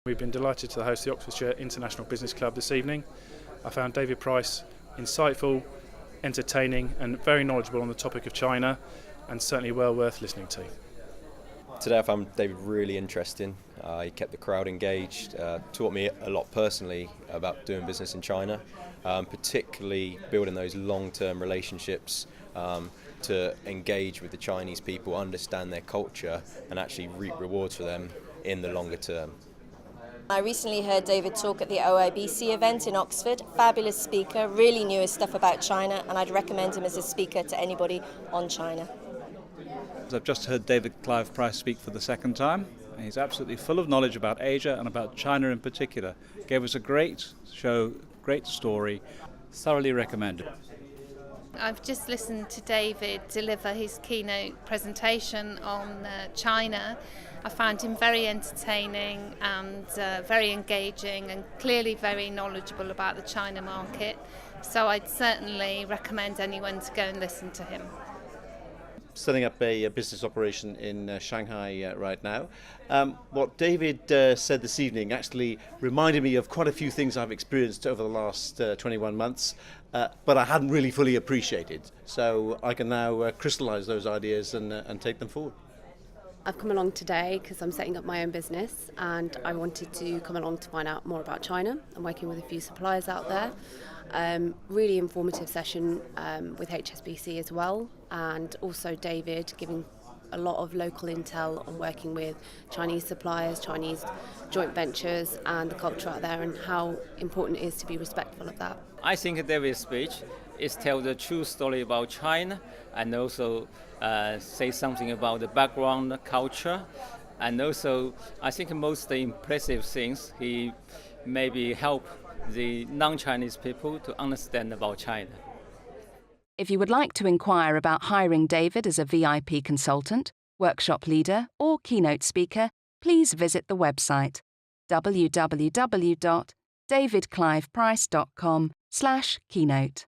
We've been delighted to host the Oxfordshire International Business Club this evening. I found David Price insightful, entertaining and very knowledgeable on the topic of China, and certainly well worth listening to. Today I found David really interesting. He kept the crowd engaged, taught me a lot personally about doing business in China, particularly building those long-term relationships to engage with the Chinese people, understand their culture and actually reap rewards for them in the longer term. I recently heard David talk at the OIBC event in Oxford. Fabulous speaker, really knew his stuff about China, and I'd recommend him as a speaker to anybody on China. I've just heard David Clive Price speak for the second time. He's absolutely full of knowledge about Asia and about China in particular. Gave us a great show, great story, thoroughly recommended. I've just listened to David deliver his keynote presentation on China. I found him very entertaining and very engaging and clearly very knowledgeable about the China market. So I'd certainly recommend anyone to go and listen to him. Setting up a business operation in Shanghai right now. What David said this evening actually reminded me of quite a few things I've experienced over the last 21 months, but I hadn't really fully appreciated. So I can now crystallize those ideas and take them forward. I've come along today because I'm setting up my own business and I wanted to come along to find out more about China. I'm working with a few suppliers out there. Really informative session with HSBC as well, and also David giving a lot of local intel on working with Chinese suppliers, Chinese joint ventures and the culture out there and how important it is to be respectful of that. I think David's speech is tell the true story about China and also say something about the background, culture, and also I think most impressive things he maybe help the non-Chinese people to understand about China. If you would like to inquire about hiring David as a VIP consultant, workshop leader or keynote speaker, please visit the website www.davidcliveprice.com/keynote.